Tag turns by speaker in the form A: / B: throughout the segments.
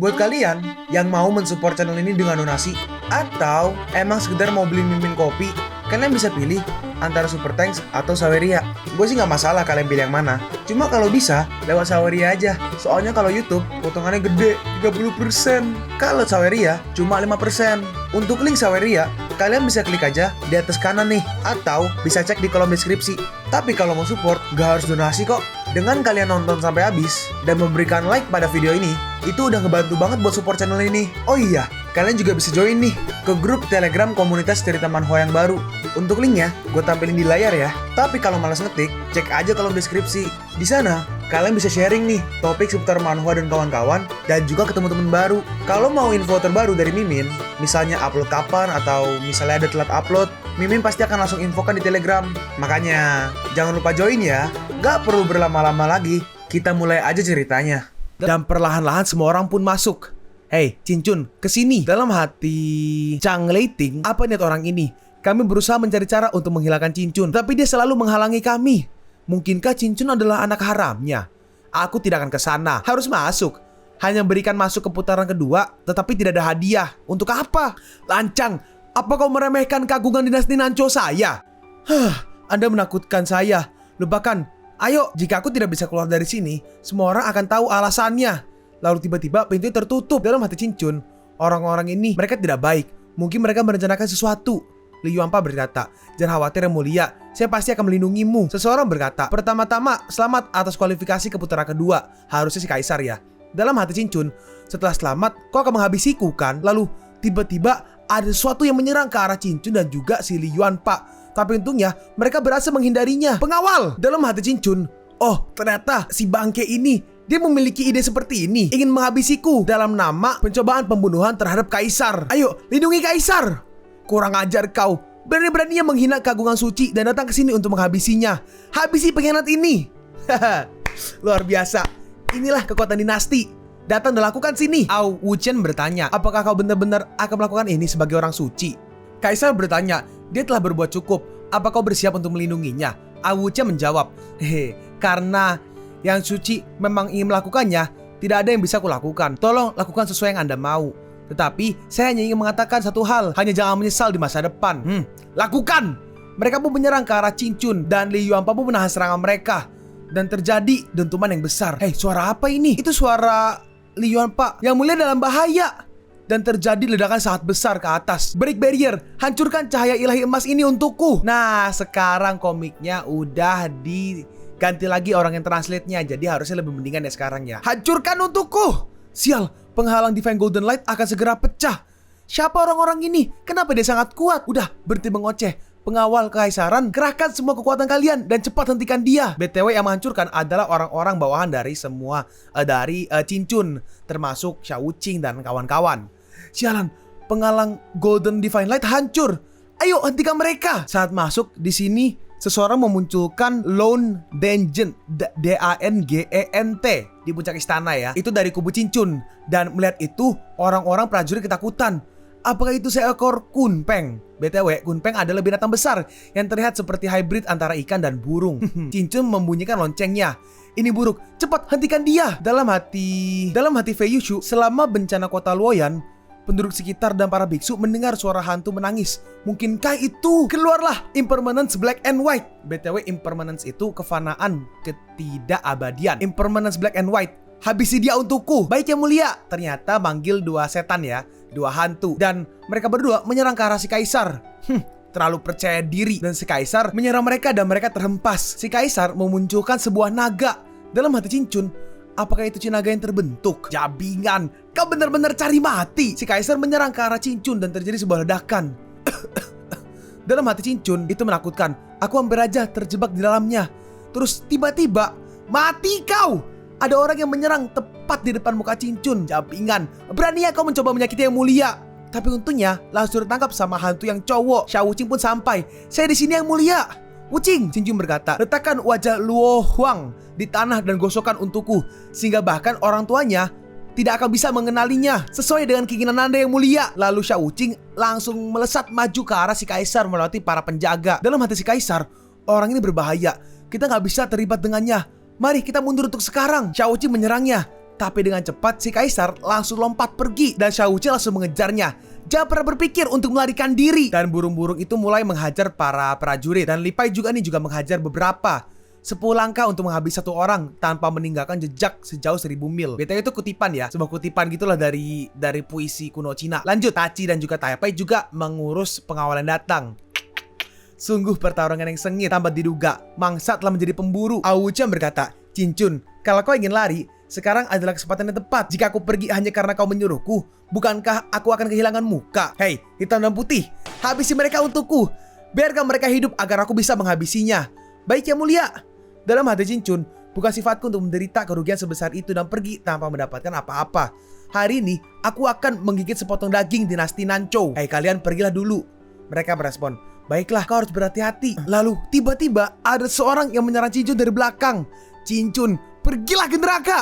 A: Buat kalian yang mau mensupport channel ini dengan donasi atau emang sekedar mau beli mimin kopi, kalian bisa pilih antara Super Thanks atau Saweria. Gue sih nggak masalah kalian pilih yang mana. Cuma kalau bisa lewat Saweria aja. Soalnya kalau YouTube potongannya gede 30%. Kalau Saweria cuma 5%. Untuk link Saweria kalian bisa klik aja di atas kanan nih, atau bisa cek di kolom deskripsi. Tapi kalau mau support gak harus donasi kok. Dengan kalian nonton sampai habis dan memberikan like pada video ini, itu udah ngebantu banget buat support channel ini. Oh iya, kalian juga bisa join nih ke grup Telegram komunitas cerita manhwa yang baru. Untuk linknya gue tampilin di layar ya. Tapi kalau malas ngetik, cek aja kolom deskripsi. Di sana kalian bisa sharing nih topik seputar manhwa dan kawan-kawan, dan juga ketemu teman baru. Kalau mau info terbaru dari Mimin, misalnya upload kapan atau misalnya ada telat upload, Mimin pasti akan langsung infokan di Telegram. Makanya jangan lupa join ya. Gak perlu berlama-lama lagi, kita mulai aja ceritanya. Dan perlahan-lahan semua orang pun masuk. Hei, Cincun, kesini. Dalam hati Chang Leiting, apa niat orang ini? Kami berusaha mencari cara untuk menghilangkan Cincun, tapi dia selalu menghalangi kami. Mungkinkah Cincun adalah anak haramnya? Aku tidak akan ke sana. Harus masuk. Hanya berikan masuk ke putaran kedua, tetapi tidak ada hadiah. Untuk apa? Lancang, apa kau meremehkan kagungan dinasti Nanco saya? Anda menakutkan saya. Lupakan. Ayo, jika aku tidak bisa keluar dari sini, semua orang akan tahu alasannya. Lalu tiba-tiba pintu tertutup. Dalam hati Cincun, orang-orang ini mereka tidak baik. Mungkin mereka merencanakan sesuatu. Li Yuanpa berkata, jangan khawatir yang mulia, saya pasti akan melindungimu. Seseorang berkata, pertama-tama selamat atas kualifikasi ke putaran kedua. Harusnya si Kaisar ya. Dalam hati Cincun, setelah selamat kau akan menghabisiku kan? Lalu tiba-tiba ada sesuatu yang menyerang ke arah Cincun dan juga si Li Yuanpa. Tapi untungnya mereka berhasil menghindarinya. Pengawal! Dalam hati Cincun, oh ternyata si bangke ini, dia memiliki ide seperti ini. Ingin menghabisiku dalam nama pencobaan pembunuhan terhadap Kaisar. Ayo, lindungi Kaisar! Kurang ajar kau. Berani-beraninya menghina kagungan suci dan datang ke sini untuk menghabisinya. Habisi pengkhianat ini. Luar biasa. Inilah kekuatan dinasti. Datang dan lakukan sini. Au Wuchen bertanya, apakah kau benar-benar akan melakukan ini sebagai orang suci? Kaisar bertanya, dia telah berbuat cukup. Apa kau bersiap untuk melindunginya? Au Wuchen menjawab, karena yang suci memang ingin melakukannya, tidak ada yang bisa kulakukan. Tolong lakukan sesuai yang Anda mau. Tetapi saya hanya ingin mengatakan satu hal, hanya jangan menyesal di masa depan. Lakukan! Mereka pun menyerang ke arah Cincun dan Li Yuanpa pun menahan serangan mereka. Dan terjadi dentuman yang besar. Hei, suara apa ini? Itu suara Li Yuanpa. Yang mulia dalam bahaya. Dan terjadi ledakan sangat besar ke atas. Break barrier, hancurkan cahaya ilahi emas ini untukku. Nah, sekarang komiknya udah diganti lagi orang yang translate-nya. Jadi harusnya lebih mendingan ya sekarang ya. Hancurkan untukku. Sial, penghalang Divine Golden Light akan segera pecah. Siapa orang-orang ini? Kenapa dia sangat kuat? Udah, berhenti mengoceh. Pengawal kekaisaran, kerahkan semua kekuatan kalian dan cepat hentikan dia. BTW yang menghancurkan adalah orang-orang bawahan dari semua dari Cincun, termasuk Xiao Wuqing dan kawan-kawan. Sialan, penghalang Golden Divine Light hancur. Ayo hentikan mereka. Saat masuk di sini, seseorang memunculkan Lone Dangent, D-A-N-G-E-N-T di puncak istana ya. Itu dari kubu Cincun. Dan melihat itu, orang-orang prajurit ketakutan. Apakah itu seekor kunpeng? BTW, kunpeng adalah binatang besar yang terlihat seperti hybrid antara ikan dan burung. Cincun membunyikan loncengnya. Ini buruk, cepat hentikan dia. Dalam hati Fei Yushu, selama bencana kota Luoyan, penduduk sekitar dan para biksu mendengar suara hantu menangis. Mungkinkah itu? Keluarlah Impermanence Black and White. BTW, Impermanence itu kefanaan, ketidakabadian. Impermanence Black and White. Habisi dia untukku. Baik yang mulia. Ternyata manggil dua setan ya, dua hantu. Dan mereka berdua menyerang ke arah si Kaisar. Terlalu percaya diri. Dan si Kaisar menyerang mereka dan mereka terhempas. Si Kaisar memunculkan sebuah naga. Dalam hati Cincun, apakah itu naga yang terbentuk? Jabingan, kau benar-benar cari mati. Si Kaisar menyerang ke arah Cincun dan terjadi sebuah ledakan. Dalam hati Cincun, itu menakutkan. Aku hampir aja terjebak di dalamnya. Terus tiba-tiba, mati kau! Ada orang yang menyerang tepat di depan muka Cincun. Jabingan, beraninya kau mencoba menyakiti yang mulia. Tapi untungnya langsung ditangkap sama hantu yang cowok. Xiao Wuqing pun sampai. Saya di sini yang mulia. Wuqing, Cincun berkata, letakkan wajah Luo Huang di tanah dan gosokkan untukku, sehingga bahkan orang tuanya tidak akan bisa mengenalinya sesuai dengan keinginan Anda yang mulia. Lalu Xiao Wuqing langsung melesat maju ke arah si Kaisar melewati para penjaga. Dalam hati si Kaisar, orang ini berbahaya. Kita nggak bisa terlibat dengannya. Mari kita mundur untuk sekarang. Xiao Wuqing menyerangnya. Tapi dengan cepat si kaisar langsung lompat pergi dan Xiao Wuqing langsung mengejarnya. Jangan pernah berpikir untuk melarikan diri. Dan burung-burung itu mulai menghajar para prajurit. Dan Li Pai juga menghajar beberapa. 10 langkah untuk menghabisi satu orang tanpa meninggalkan jejak sejauh 1000 mil. BTW itu kutipan ya, sebuah kutipan gitulah dari puisi kuno Cina. Lanjut, Tachi dan juga Tai Pai juga mengurus pengawalan datang. Sungguh pertarungan yang sengit tanpa diduga. Mangsa telah menjadi pemburu. Ao Wuqian berkata, Cincun, kalau kau ingin lari, sekarang adalah kesempatan yang tepat. Jika aku pergi hanya karena kau menyuruhku, bukankah aku akan kehilangan muka? Hei, hitam dan putih, habisi mereka untukku. Biarkan mereka hidup agar aku bisa menghabisinya. Baik yang mulia. Dalam hati Cincun, bukan sifatku untuk menderita kerugian sebesar itu dan pergi tanpa mendapatkan apa-apa. Hari ini, aku akan menggigit sepotong daging dinasti Nanzhou. Hei kalian, pergilah dulu. Mereka berespon, baiklah, kau harus berhati-hati. Lalu, tiba-tiba ada seorang yang menyerang Cincun dari belakang. Cincun, pergilah ke neraka.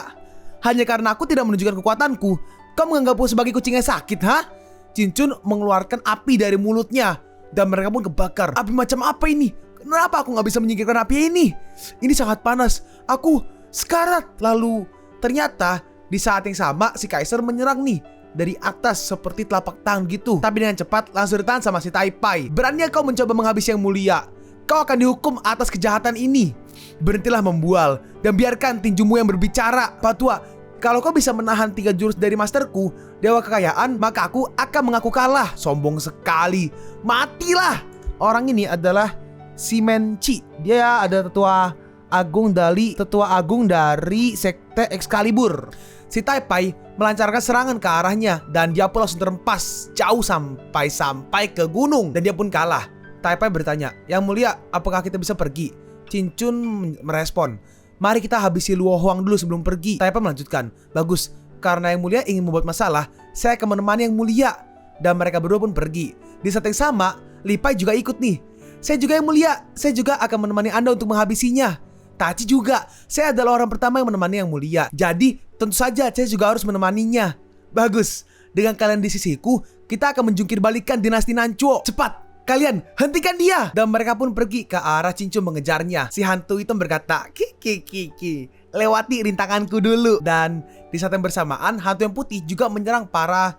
A: Hanya karena aku tidak menunjukkan kekuatanku, kau menganggapku sebagai kucing yang sakit, ha? Cincun mengeluarkan api dari mulutnya dan mereka pun kebakar. Api macam apa ini? Kenapa aku gak bisa menyingkirkan api ini? Ini sangat panas. Aku sekarat. Lalu ternyata di saat yang sama si kaisar menyerang nih dari atas seperti telapak tangan gitu. Tapi dengan cepat langsung ditahan sama si Tai Pai. Beraninya kau mencoba menghabisi yang mulia, kau akan dihukum atas kejahatan ini. Berhentilah membual dan biarkan tinjumu yang berbicara. Pak Tua, kalau kau bisa menahan 3 jurus dari masterku, Dewa Kekayaan, maka aku akan mengaku kalah. Sombong sekali. Matilah. Orang ini adalah Si Menci. Dia ada tetua agung dari sekte Excalibur. Si Tai Pai melancarkan serangan ke arahnya dan dia pun langsung terempas jauh sampai ke gunung dan dia pun kalah. Tai Pai bertanya, "Yang mulia, apakah kita bisa pergi?" Cincun merespon, "Mari kita habisi Luo Huang dulu sebelum pergi." Tai Pai melanjutkan, "Bagus, karena yang mulia ingin membuat masalah, saya akan menemani yang mulia." Dan mereka berdua pun pergi. Di saat yang sama, Li Pai juga ikut nih. "Saya juga yang mulia, saya juga akan menemani Anda untuk menghabisinya." Tachi juga, "Saya adalah orang pertama yang menemani yang mulia, jadi tentu saja saya juga harus menemaninya." Bagus, dengan kalian di sisiku, kita akan menjungkir balikan dinasti Nanzhou. Cepat, kalian hentikan dia. Dan mereka pun pergi ke arah Cincun mengejarnya. Si hantu itu berkata, Ki, lewati rintanganku dulu." Dan di saat yang bersamaan, hantu yang putih juga menyerang para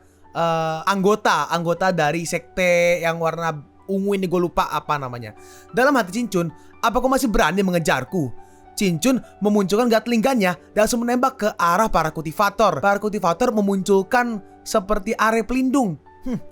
A: anggota dari sekte yang warna ungu ini, gue lupa apa namanya. Dalam hati Cincun, apa kau masih berani mengejarku? Cincun memunculkan gatling gunnya dan langsung menembak ke arah para kultivator. Para kultivator memunculkan seperti area pelindung.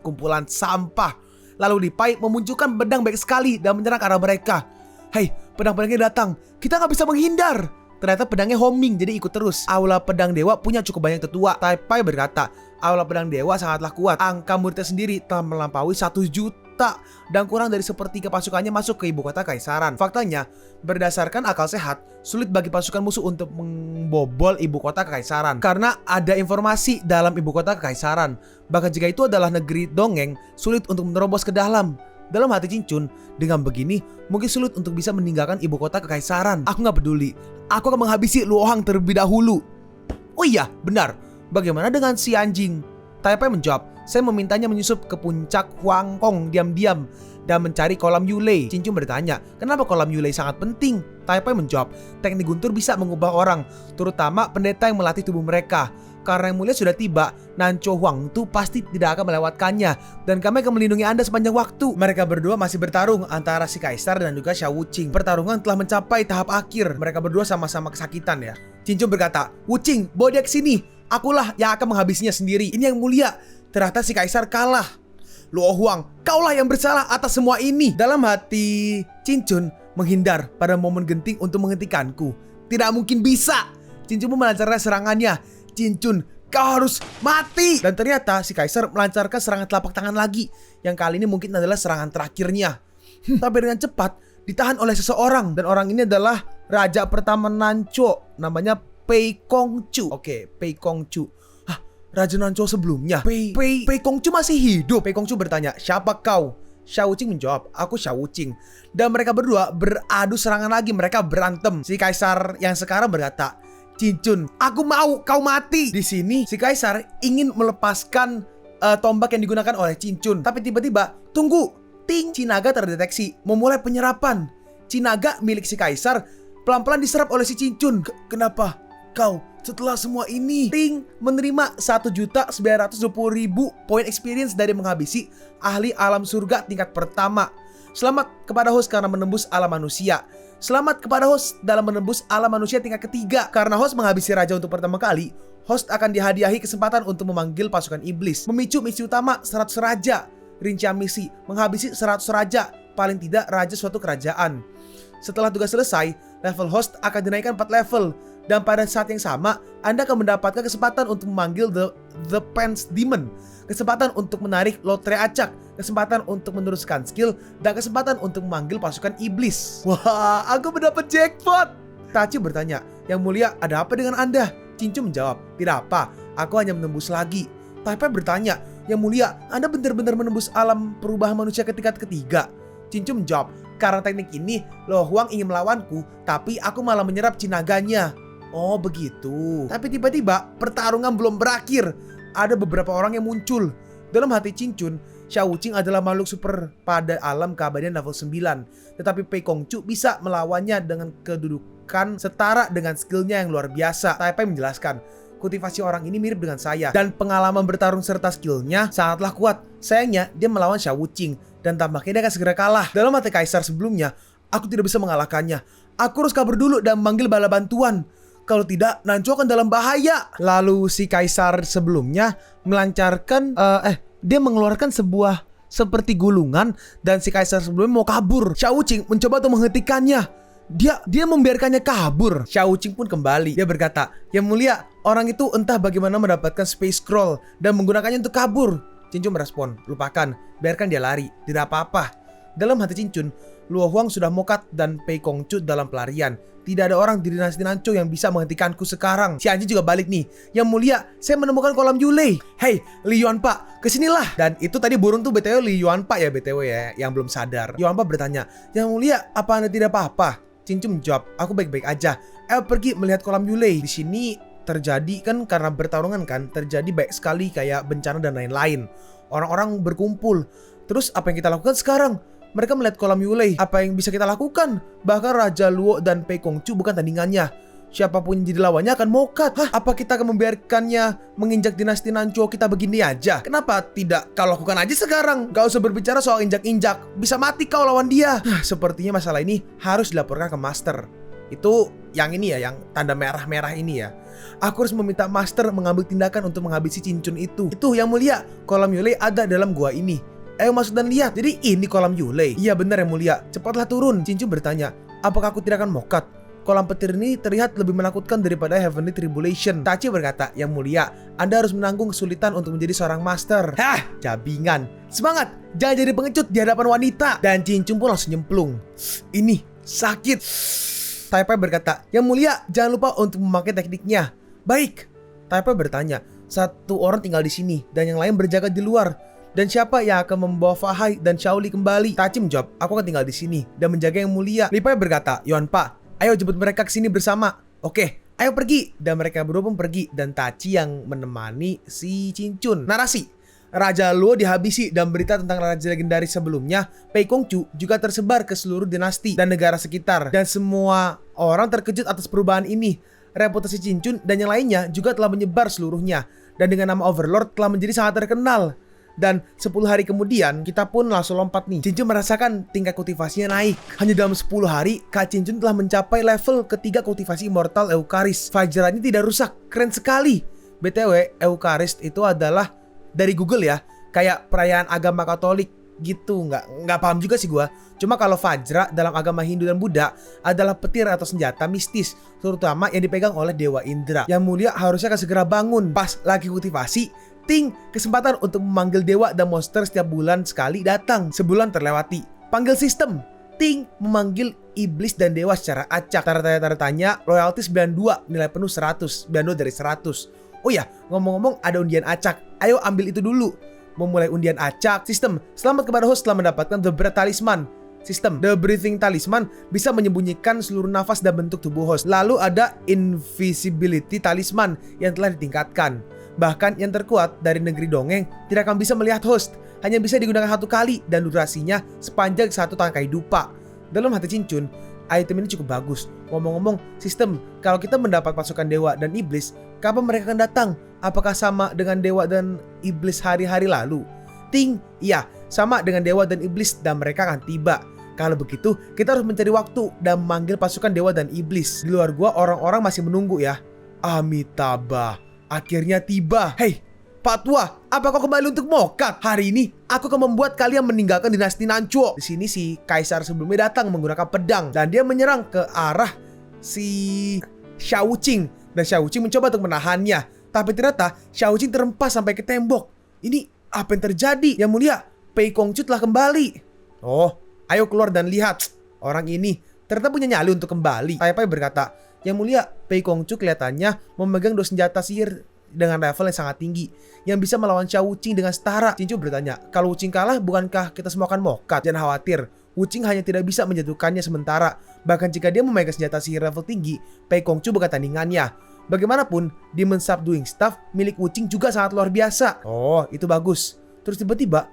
A: Kumpulan sampah. Lalu Li Pai memunculkan pedang baik sekali dan menyerang ke arah mereka. Hei, pedang-pedangnya datang. Kita nggak bisa menghindar. Ternyata pedangnya homing, jadi ikut terus. Aula pedang dewa punya cukup banyak tetua. Tai Pai berkata, aula pedang dewa sangatlah kuat. Angka muridnya sendiri telah melampaui 1 juta. Dan kurang dari sepertiga pasukannya masuk ke ibu kota kekaisaran. Faktanya, berdasarkan akal sehat, sulit bagi pasukan musuh untuk membobol ibu kota kekaisaran karena ada informasi dalam ibu kota kekaisaran. Bahkan jika itu adalah negeri dongeng, sulit untuk menerobos ke dalam. Dalam hati Cincun, dengan begini mungkin sulit untuk bisa meninggalkan ibu kota kekaisaran. Aku gak peduli, aku akan menghabisi Luo Huang terlebih dahulu. Oh iya, benar. Bagaimana dengan si anjing? Tai Pai menjawab, "Saya memintanya menyusup ke puncak Huang Kong diam-diam dan mencari kolam Yulei." Cincun bertanya, "Kenapa kolam Yulei sangat penting?" Tai Pai menjawab, "Teknik guntur bisa mengubah orang, terutama pendeta yang melatih tubuh mereka. Karena yang mulia sudah tiba, Nanzhou Huang itu pasti tidak akan melewatkannya dan kami akan melindungi Anda sepanjang waktu." Mereka berdua masih bertarung antara si kaisar dan juga Xiao Wuqing. Pertarungan telah mencapai tahap akhir. Mereka berdua sama-sama kesakitan ya. Cincun berkata, "Wuqing, bawa dia ke sini. Akulah yang akan menghabisinya sendiri. Ini yang mulia." Ternyata si kaisar kalah. "Luo Huang, kaulah yang bersalah atas semua ini." Dalam hati Cincun menghindar pada momen genting untuk menghentikanku. Tidak mungkin bisa. Cincun melancarkan serangannya. "Cincun, kau harus mati." Dan ternyata si kaisar melancarkan serangan telapak tangan lagi. Yang kali ini mungkin adalah serangan terakhirnya. Tapi dengan cepat ditahan oleh seseorang. Dan orang ini adalah raja pertama Nanzhou. Namanya Pei Kongcu. Oke, Pei Kongcu. Raja Nanzhou sebelumnya. Pei Kongcu masih hidup. Pei Kongcu bertanya, "Siapa kau?" Xiao Wuqing menjawab, "Aku Xiao Wuqing." Dan mereka berdua beradu serangan lagi. Mereka berantem. Si kaisar yang sekarang berkata, "Cincun, aku mau kau mati." Di sini si kaisar ingin melepaskan tombak yang digunakan oleh Cincun. Tapi tiba-tiba, tunggu, ting, Cinaga terdeteksi, memulai penyerapan. Cinaga milik si kaisar pelan-pelan diserap oleh si Cincun. Kenapa?
B: Kau setelah semua ini Ting menerima 1.920.000 poin experience dari menghabisi ahli alam surga tingkat pertama. Selamat kepada host karena menembus alam manusia. Selamat kepada host dalam menembus alam manusia tingkat ketiga. Karena host menghabisi raja untuk pertama kali, host akan dihadiahi kesempatan untuk memanggil pasukan iblis. Memicu misi utama 100 raja. Rincian misi, menghabisi 100 raja, paling tidak raja suatu kerajaan. Setelah tugas selesai, level host akan dinaikkan 4 level. Dan pada saat yang sama, Anda akan mendapatkan kesempatan untuk memanggil The Pants Demon, kesempatan untuk menarik lotre acak, kesempatan untuk meneruskan skill, dan kesempatan untuk memanggil pasukan iblis. Wah, aku mendapat jackpot! Tachi bertanya, "Yang mulia, ada apa dengan Anda?" Cincu menjawab, "Tidak apa, aku hanya menembus lagi." Taipei bertanya, "Yang mulia, Anda benar-benar menembus alam perubahan manusia ke tingkat ketiga?" Cincu menjawab, "Karena teknik ini, Lo Huang ingin melawanku, tapi aku malah menyerap cinaganya." Oh begitu. Tapi tiba-tiba pertarungan belum berakhir. Ada beberapa orang yang muncul. Dalam hati Cincun, Xiao Wuqing adalah makhluk super pada alam keabadian level 9. Tetapi Pei Kongcu bisa melawannya dengan kedudukan setara dengan skillnya yang luar biasa. Taipei menjelaskan, kultivasi orang ini mirip dengan saya. Dan pengalaman bertarung serta skillnya sangatlah kuat. Sayangnya dia melawan Xiao Wuqing. Dan tampaknya dia akan segera kalah. Dalam hati Kaisar sebelumnya, aku tidak bisa mengalahkannya. Aku harus kabur dulu dan memanggil bala bantuan. Kalau tidak, Nanco akan dalam bahaya. Lalu si Kaisar sebelumnya melancarkan, dia mengeluarkan sebuah seperti gulungan dan si Kaisar sebelumnya mau kabur. Xiao Wuqing mencoba untuk menghentikannya. Dia membiarkannya kabur. Xiao Wuqing pun kembali. Dia berkata, "Yang mulia, orang itu entah bagaimana mendapatkan space scroll dan menggunakannya untuk kabur." Cincun merespon, "Lupakan, biarkan dia lari, tidak apa-apa." Dalam hati Cincun, Luo Huang sudah mokat dan Pei Kongcu dalam pelarian. Tidak ada orang di dinasti Nanco yang bisa menghentikanku sekarang. Si anjing juga balik nih. "Yang mulia, saya menemukan kolam Yulei." "Hei, Li Yuanpa, kesinilah." Dan itu tadi burung tuh BTW Li Yuanpa ya BTW ya, yang belum sadar. Yuanpa bertanya, "Yang mulia, apa Anda tidak apa-apa?" Cincun menjawab, "Aku baik-baik aja. Ayo pergi melihat kolam Yulei." Di sini terjadi kan karena bertarungan kan, terjadi baik sekali kayak bencana dan lain-lain. Orang-orang berkumpul. Terus apa yang kita lakukan sekarang? Mereka melihat kolam Yulei. Apa yang bisa kita lakukan? Bahkan Raja Luo dan Pei Kongcu bukan tandingannya. Siapapun yang jadi lawannya akan mokat. Apa kita akan membiarkannya menginjak dinasti Nanco kita begini aja? Kenapa tidak kau lakukan aja sekarang? Gak usah berbicara soal injak-injak. Bisa mati kau lawan dia. Sepertinya masalah ini harus dilaporkan ke Master. Itu yang ini ya, yang tanda merah-merah ini ya. Aku harus meminta Master mengambil tindakan untuk menghabisi Cincun itu. Itu yang mulia, kolam Yulei ada dalam gua ini. Ayo masuk dan lihat. Jadi ini kolam Yulei. Iya benar yang mulia. Cepatlah turun. Cincun bertanya, apakah aku tidak akan mokat? Kolam petir ini terlihat lebih menakutkan daripada Heavenly Tribulation. Tachi berkata, "Yang mulia, Anda harus menanggung kesulitan untuk menjadi seorang master." Hah, jabingan. Semangat, jangan jadi pengecut di hadapan wanita. Dan Cincun pun langsung nyemplung. Ini sakit. Taipei berkata, "Yang mulia, jangan lupa untuk memakai tekniknya." Baik. Taipei bertanya, "Satu orang tinggal di sini dan yang lain berjaga di luar. Dan siapa yang akan membawa Fahai dan Shaoli kembali?" Tachi menjawab, "Aku akan tinggal di sini dan menjaga yang mulia." Li Pai berkata, "Yuanpa, ayo jemput mereka ke sini bersama." "Oke, ayo pergi." Dan mereka berdua pun pergi dan Tachi yang menemani si Cincun. Narasi: Raja Luo dihabisi dan berita tentang raja legendaris sebelumnya, Pei Kongcu, juga tersebar ke seluruh dinasti dan negara sekitar. Dan semua orang terkejut atas perubahan ini. Reputasi Cincun dan yang lainnya juga telah menyebar seluruhnya. Dan dengan nama Overlord telah menjadi sangat terkenal. Dan 10 hari kemudian kita pun langsung lompat nih. Cincun merasakan tingkat kultivasinya naik. Hanya dalam 10 hari Kak Cincun telah mencapai level ketiga kultivasi Immortal Eucharis. Fajarannya tidak rusak, keren sekali. BTW Eucharis itu adalah dari Google ya, kayak perayaan agama Katolik gitu. Nggak paham juga sih gua. Cuma kalau Fajra dalam agama Hindu dan Buddha adalah petir atau senjata mistis, terutama yang dipegang oleh Dewa Indra. Yang mulia harusnya akan segera bangun. Pas lagi kultivasi, ting, kesempatan untuk memanggil dewa dan monster setiap bulan sekali datang. Sebulan terlewati. Panggil sistem. Ting, memanggil iblis dan dewa secara acak. Tanda tanya, royalti 92, nilai penuh 100, 92 dari 100. Oh ya, ngomong-ngomong ada undian acak. Ayo ambil itu dulu. Memulai undian acak. Sistem, selamat kepada host telah mendapatkan The Breath Talisman. Sistem, The Breathing Talisman bisa menyembunyikan seluruh nafas dan bentuk tubuh host. Lalu ada Invisibility Talisman yang telah ditingkatkan. Bahkan yang terkuat dari negeri dongeng tidak akan bisa melihat host. Hanya bisa digunakan 1 kali dan durasinya sepanjang 1 tangkai dupa. Dalam hati Cincun, item ini cukup bagus. Ngomong-ngomong, sistem, kalau kita mendapat pasukan dewa dan iblis, kapan mereka akan datang? Apakah sama dengan dewa dan iblis hari-hari lalu? Ting, iya, sama dengan dewa dan iblis dan mereka akan tiba. Kalau begitu, kita harus mencari waktu dan memanggil pasukan dewa dan iblis. Di luar gua, orang-orang masih menunggu ya. Amitabha, akhirnya tiba. Hei, Pak Tua, apa kau kembali untuk mokat? Hari ini, aku akan membuat kalian meninggalkan dinasti Nanchuo. Di sini si kaisar sebelumnya datang menggunakan pedang dan dia menyerang ke arah si Xiao Wuqing. Dan Xiao Wuqing mencoba untuk menahannya. Tapi ternyata Xiao Wuqing terhempas sampai ke tembok. Ini apa yang terjadi? Yang mulia, Pei Kongcu telah kembali. Oh, ayo keluar dan lihat. Orang ini ternyata punya nyali untuk kembali. Tai Pai berkata, Yang mulia, Pei Kongcu kelihatannya memegang 2 senjata sihir dengan level yang sangat tinggi yang bisa melawan Xiao Wuqing dengan setara. Cincu bertanya, kalau Wuqing kalah bukankah kita semua akan mokat? Jangan khawatir, Wuqing hanya tidak bisa menjatuhkannya sementara. Bahkan jika dia memegang senjata sihir level tinggi, Pei Kongcu bukan tandingannya. Bagaimanapun, Demon Subduing Staff milik Wuqing juga sangat luar biasa. Oh, itu bagus. Terus tiba-tiba,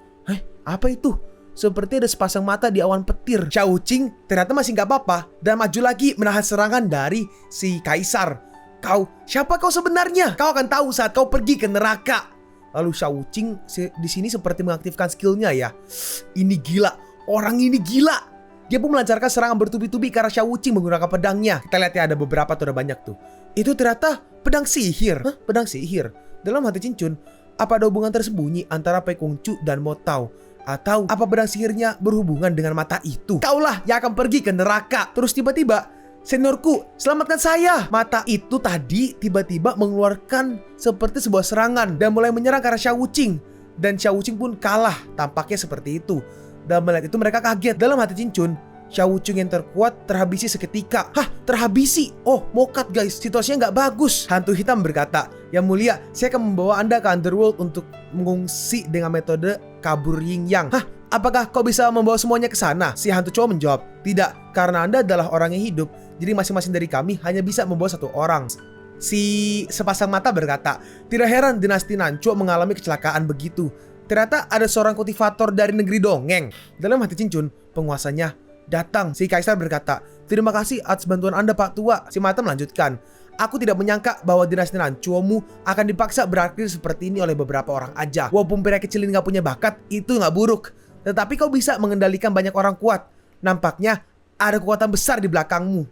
B: apa itu? Seperti ada sepasang mata di awan petir. Xiao Wuqing ternyata masih nggak apa-apa dan maju lagi menahan serangan dari si kaisar. Kau, siapa kau sebenarnya? Kau akan tahu saat kau pergi ke neraka. Lalu Xiao Wuqing di sini seperti mengaktifkan skillnya ya. Ini gila, orang ini gila. Dia pun melancarkan serangan bertubi-tubi ke arah Xiao Wuqing menggunakan pedangnya. Kita lihat ya, ada beberapa tuh, ada banyak tuh. Itu ternyata pedang sihir. Pedang sihir. Dalam hati Cincun, apa ada hubungan tersembunyi antara Pei Kongcu dan Mo Tao? Atau apa pedang sihirnya berhubungan dengan mata itu? Kaulah yang akan pergi ke neraka. Terus tiba-tiba, seniorku, selamatkan saya. Mata itu tadi tiba-tiba mengeluarkan seperti sebuah serangan dan mulai menyerang ke arah Xiao Wuqing. Dan Xiao Wuqing pun kalah, tampaknya seperti itu. Dan melihat itu mereka kaget. Dalam hati Cincun, Xiao Wuqing yang terkuat terhabisi seketika. Hah, terhabisi? Oh, mokat guys, situasinya nggak bagus. Hantu hitam berkata, Yang mulia, saya akan membawa Anda ke Underworld untuk mengungsi dengan metode kabur yin yang. Hah, apakah kau bisa membawa semuanya ke sana? Si hantu cowok menjawab, tidak, karena Anda adalah orang yang hidup. Jadi masing-masing dari kami hanya bisa membawa 1 orang. Si sepasang mata berkata, tidak heran dinasti Nanchuo mengalami kecelakaan begitu. Ternyata ada seorang kultivator dari negeri dongeng. Dalam hati Cincun, penguasanya datang. Si kaisar berkata, terima kasih atas bantuan Anda Pak Tua. Si mata melanjutkan, aku tidak menyangka bahwa dinasti Nanchuo-mu akan dipaksa berakhir seperti ini oleh beberapa orang aja. Walaupun pria kecil ini gak punya bakat, itu gak buruk. Tetapi kau bisa mengendalikan banyak orang kuat. Nampaknya ada kekuatan besar di belakangmu.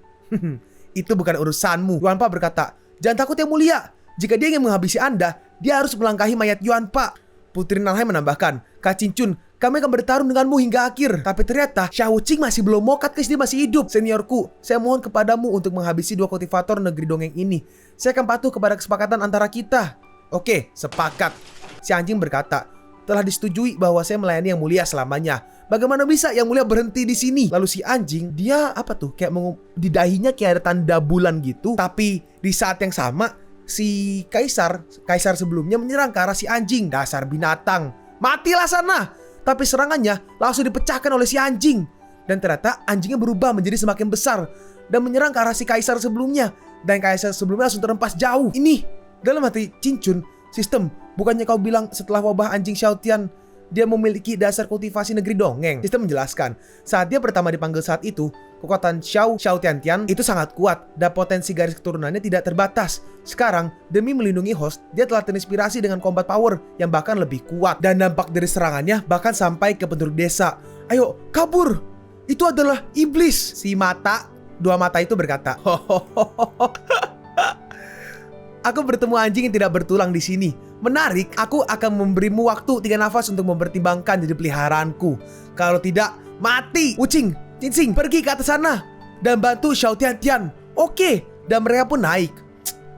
B: Itu bukan urusanmu. Yuanpa berkata, jangan takut yang mulia. Jika dia ingin menghabisi Anda, dia harus melangkahi mayat Yuanpa. Putri Nalhai menambahkan, Kak Cincun, kami akan bertarung denganmu hingga akhir. Tapi ternyata Xiao Wuqing masih belum mokat guys, dia masih hidup. Seniorku, saya mohon kepadamu untuk menghabisi 2 kultivator negeri dongeng ini. Saya akan patuh kepada kesepakatan antara kita. Oke, sepakat. Si anjing berkata, telah disetujui bahwa saya melayani yang mulia selamanya. Bagaimana bisa yang mulia berhenti di sini? Lalu si anjing, dia apa tuh? Kayak di dahinya kayak ada tanda bulan gitu. Tapi di saat yang sama, si kaisar sebelumnya menyerang ke arah si anjing. Dasar binatang, matilah sana. Tapi serangannya langsung dipecahkan oleh si anjing. Dan ternyata anjingnya berubah menjadi semakin besar dan menyerang ke arah si kaisar sebelumnya. Dan kaisar sebelumnya langsung terhempas jauh. Ini dalam hati Cincun, sistem, bukannya kau bilang setelah wabah anjing Xiaotian dia memiliki dasar kultivasi negeri dongeng? Sistem menjelaskan, saat dia pertama dipanggil saat itu, kekuatan Xiaotian itu sangat kuat dan potensi garis keturunannya tidak terbatas. Sekarang, demi melindungi host, dia telah terinspirasi dengan combat power yang bahkan lebih kuat. Dan dampak dari serangannya bahkan sampai ke penduduk desa. Ayo, kabur! Itu adalah iblis! Si dua mata itu berkata, aku bertemu anjing yang tidak bertulang di sini. Menarik, aku akan memberimu waktu 3 nafas untuk mempertimbangkan jadi peliharaanku. Kalau tidak, mati! Wuqing, Cincing, pergi ke atas sana dan bantu Xiaotian. Oke, dan mereka pun naik.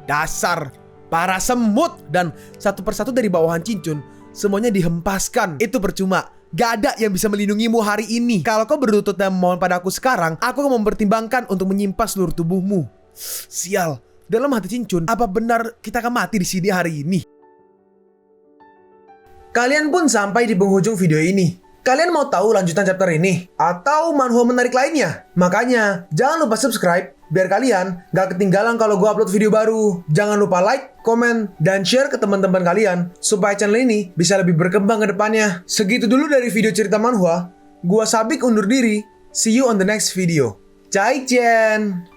B: Dasar para semut. Dan satu persatu dari bawahan Cincun, semuanya dihempaskan. Itu percuma, gak ada yang bisa melindungimu hari ini. Kalau kau berlutut dan memohon padaku sekarang, aku akan mempertimbangkan untuk menyimpan seluruh tubuhmu. Sial. Dalam hati Cincun, apa benar kita akan mati di sini hari ini?
A: Kalian pun sampai di penghujung video ini. Kalian mau tahu lanjutan chapter ini? Atau manhwa menarik lainnya? Makanya, jangan lupa subscribe biar kalian gak ketinggalan kalau gue upload video baru. Jangan lupa like, komen, dan share ke teman-teman kalian supaya channel ini bisa lebih berkembang ke depannya. Segitu dulu dari video cerita manhwa. Gua Sabik undur diri. See you on the next video. Zaijian!